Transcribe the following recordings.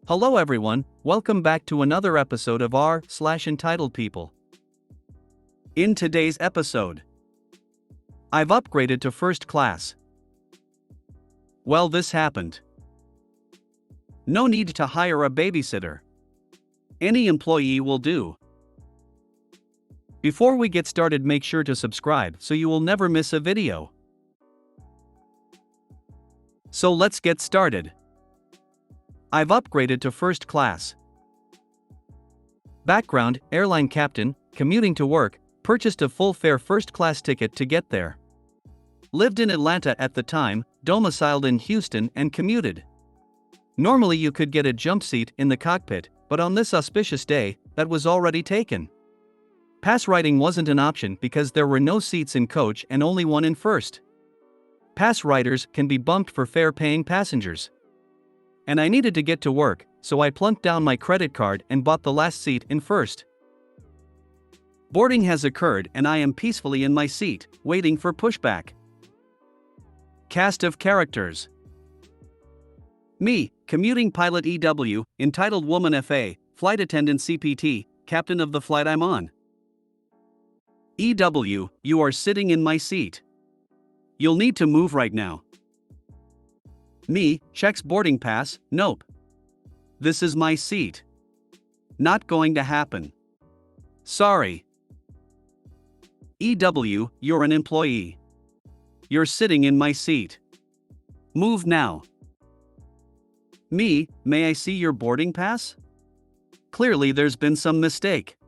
Hello everyone, welcome back to another episode of r/Entitled People. In today's episode, I've upgraded to first class. Well, this happened. No need to hire a babysitter. Any employee will do. Before we get started, make sure to subscribe so you will never miss a video. So let's get started. I've upgraded to first class. Background: airline captain, commuting to work, purchased a full-fare first-class ticket to get there. Lived in Atlanta at the time, domiciled in Houston, and commuted. Normally you could get a jump seat in the cockpit, but on this auspicious day, that was already taken. Pass riding wasn't an option because there were no seats in coach and only one in first. Pass riders can be bumped for fare-paying passengers. And I needed to get to work, so I plunked down my credit card and bought the last seat in first. Boarding has occurred and I am peacefully in my seat, waiting for pushback. Cast of characters: me, commuting pilot EW, entitled woman FA, flight attendant CPT, captain of the flight I'm on. EW, you are sitting in my seat. You'll need to move right now. Me, checks boarding pass, nope. This is my seat. Not going to happen. Sorry. EW, you're an employee. You're sitting in my seat. Move now. Me, may I see your boarding pass? Clearly there's been some mistake.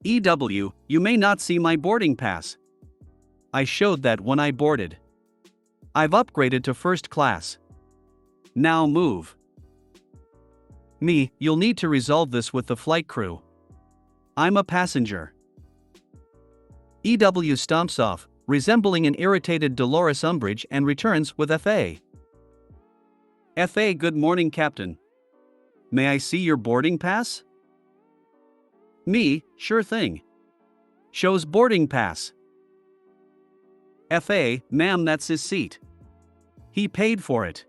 EW, you may not see my boarding pass. I showed that when I boarded. I've upgraded to first class. Now move. Me, you'll need to resolve this with the flight crew. I'm a passenger. EW stomps off, resembling an irritated Dolores Umbridge, and returns with FA. FA, good morning, Captain. May I see your boarding pass? Me, sure thing. Shows boarding pass. FA, ma'am, that's his seat. He paid for it.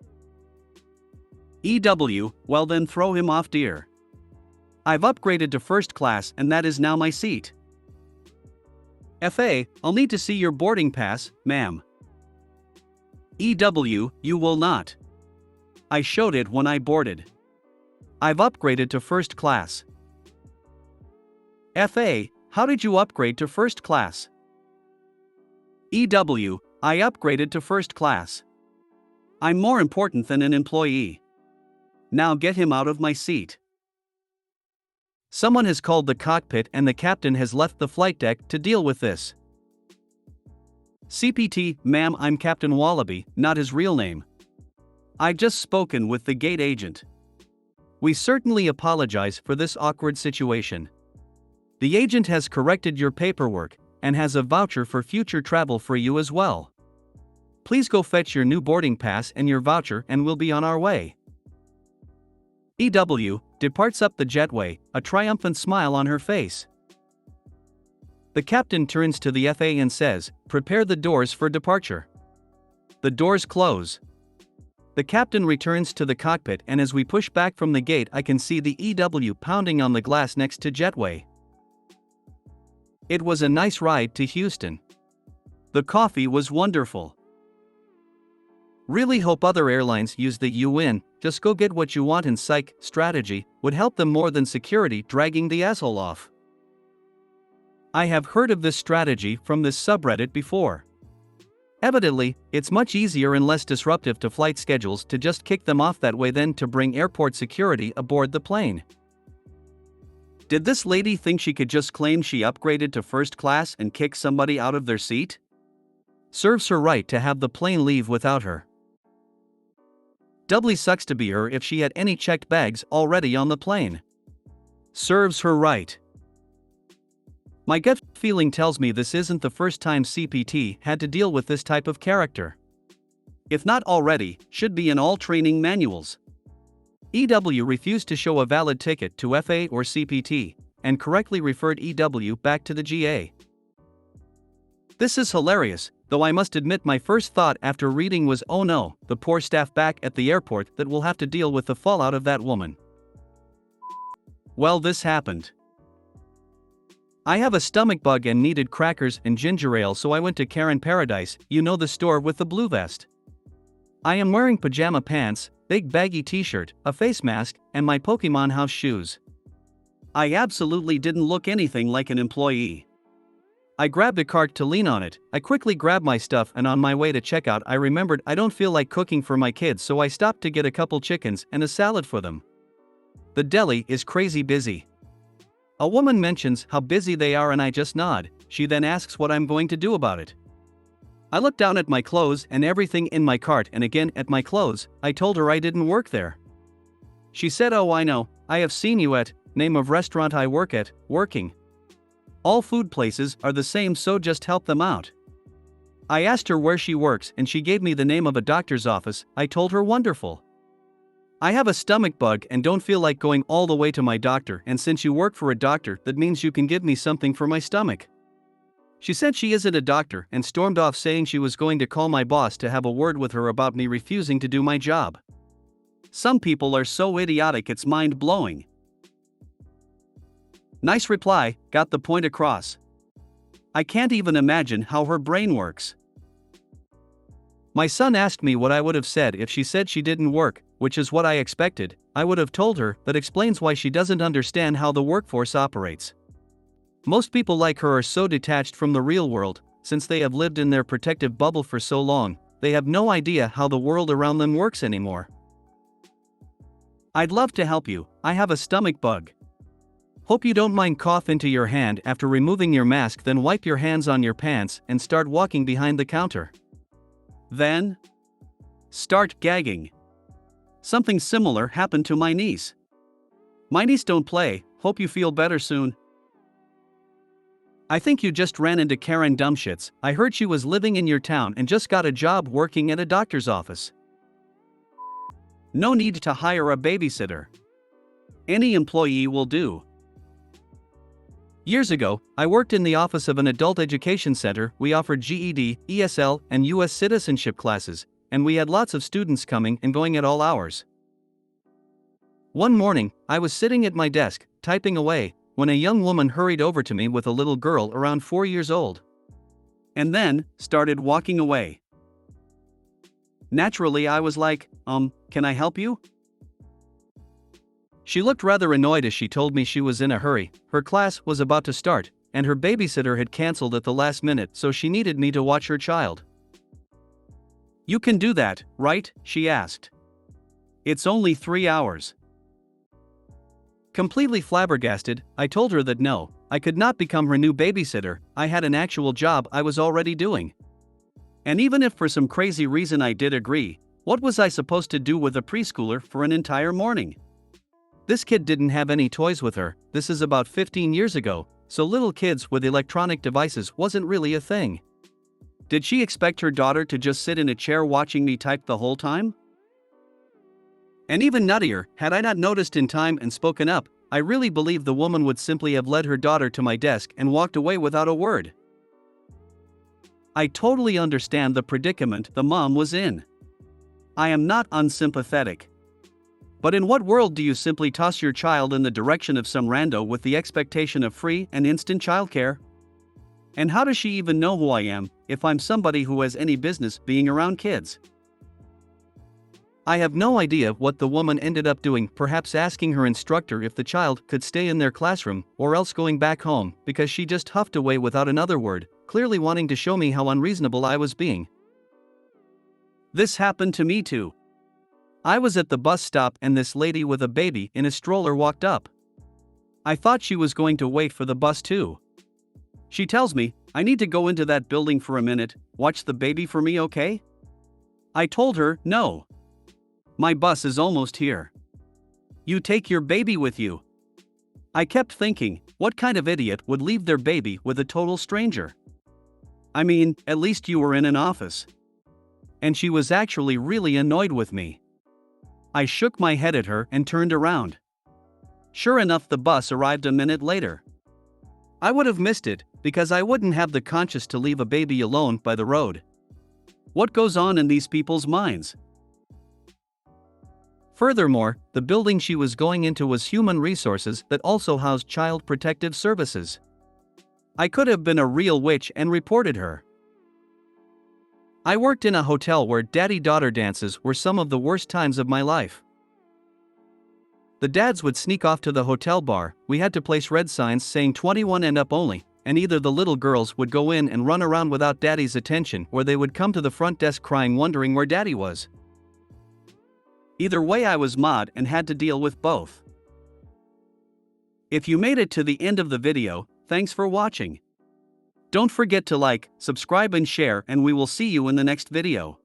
EW, well then throw him off, dear. I've upgraded to first class and that is now my seat. FA, I'll need to see your boarding pass, ma'am. EW, you will not. I showed it when I boarded. I've upgraded to first class. FA, how did you upgrade to first class? EW, I upgraded to first class. I'm more important than an employee. Now get him out of my seat. Someone has called the cockpit and the captain has left the flight deck to deal with this. CPT, ma'am, I'm Captain Wallaby, not his real name. I've just spoken with the gate agent. We certainly apologize for this awkward situation. The agent has corrected your paperwork and has a voucher for future travel for you as well. Please go fetch your new boarding pass and your voucher and we'll be on our way. EW departs up the jetway, a triumphant smile on her face. The captain turns to the FA and says, "Prepare the doors for departure." The doors close. The captain returns to the cockpit and as we push back from the gate I can see the EW pounding on the glass next to jetway. It was a nice ride to Houston. The coffee was wonderful. Really hope other airlines use the "you win, just go get what you want in psych" strategy, would help them more than security dragging the asshole off. I have heard of this strategy from this subreddit before. Evidently, it's much easier and less disruptive to flight schedules to just kick them off that way than to bring airport security aboard the plane. Did this lady think she could just claim she upgraded to first class and kick somebody out of their seat? Serves her right to have the plane leave without her. Doubly sucks to be her if she had any checked bags already on the plane. Serves her right. My gut feeling tells me this isn't the first time CPT had to deal with this type of character. If not already, should be in all training manuals. EW refused to show a valid ticket to FA or CPT, and correctly referred EW back to the GA. This is hilarious, though I must admit my first thought after reading was, oh no, the poor staff back at the airport that will have to deal with the fallout of that woman. Well, this happened. I have a stomach bug and needed crackers and ginger ale, so I went to Karen Paradise, you know, the store with the blue vest. I am wearing pajama pants, big baggy t-shirt, a face mask, and my Pokemon house shoes. I absolutely didn't look anything like an employee. I grabbed a cart to lean on it. I quickly grabbed my stuff, and on my way to checkout I remembered I don't feel like cooking for my kids, so I stopped to get a couple chickens and a salad for them. The deli is crazy busy. A woman mentions how busy they are and I just nod. She then asks what I'm going to do about it. I look down at my clothes and everything in my cart and again at my clothes. I told her I didn't work there. She said, oh, I know, I have seen you at, name of restaurant I work at, working. All food places are the same, so just help them out. I asked her where she works and she gave me the name of a doctor's office. I told her wonderful. I have a stomach bug and don't feel like going all the way to my doctor, and since you work for a doctor, that means you can give me something for my stomach. She said she isn't a doctor and stormed off saying she was going to call my boss to have a word with her about me refusing to do my job. Some people are so idiotic it's mind-blowing. Nice reply, got the point across. I can't even imagine how her brain works. My son asked me what I would have said if she said she didn't work, which is what I expected. I would have told her that explains why she doesn't understand how the workforce operates. Most people like her are so detached from the real world, since they have lived in their protective bubble for so long, they have no idea how the world around them works anymore. I'd love to help you, I have a stomach bug. Hope you don't mind. Cough into your hand after removing your mask, then wipe your hands on your pants and start walking behind the counter. Then start gagging. Something similar happened to my niece. My niece don't play, hope you feel better soon. I think you just ran into Karen Dumbshits. I heard she was living in your town and just got a job working at a doctor's office. No need to hire a babysitter. Any employee will do. Years ago, I worked in the office of an adult education center. We offered GED, ESL, and US citizenship classes, and we had lots of students coming and going at all hours. One morning, I was sitting at my desk, typing away, when a young woman hurried over to me with a little girl around 4 years old. And then, started walking away. Naturally, I was like, can I help you? She looked rather annoyed as she told me she was in a hurry. Her class was about to start, and her babysitter had canceled at the last minute, so she needed me to watch her child. You can do that, right? She asked. It's only 3 hours. Completely flabbergasted, I told her that no, I could not become her new babysitter. I had an actual job I was already doing. And even if for some crazy reason I did agree, what was I supposed to do with a preschooler for an entire morning? This kid didn't have any toys with her. This is about 15 years ago, so little kids with electronic devices wasn't really a thing. Did she expect her daughter to just sit in a chair watching me type the whole time? And even nuttier, had I not noticed in time and spoken up, I really believe the woman would simply have led her daughter to my desk and walked away without a word. I totally understand the predicament the mom was in. I am not unsympathetic. But in what world do you simply toss your child in the direction of some rando with the expectation of free and instant childcare? And how does she even know who I am, if I'm somebody who has any business being around kids? I have no idea what the woman ended up doing, perhaps asking her instructor if the child could stay in their classroom, or else going back home, because she just huffed away without another word, clearly wanting to show me how unreasonable I was being. This happened to me too. I was at the bus stop and this lady with a baby in a stroller walked up. I thought she was going to wait for the bus too. She tells me, I need to go into that building for a minute, watch the baby for me, okay? I told her, no. My bus is almost here. You take your baby with you. I kept thinking, what kind of idiot would leave their baby with a total stranger? I mean, at least you were in an office. And she was actually really annoyed with me. I shook my head at her and turned around. Sure enough, the bus arrived a minute later. I would have missed it, because I wouldn't have the conscience to leave a baby alone by the road. What goes on in these people's minds? Furthermore, the building she was going into was human resources that also housed child protective services. I could have been a real witch and reported her. I worked in a hotel where daddy-daughter dances were some of the worst times of my life. The dads would sneak off to the hotel bar, we had to place red signs saying 21 and up only, and either the little girls would go in and run around without daddy's attention or they would come to the front desk crying wondering where daddy was. Either way I was mad and had to deal with both. If you made it to the end of the video, thanks for watching. Don't forget to like, subscribe and share, and we will see you in the next video.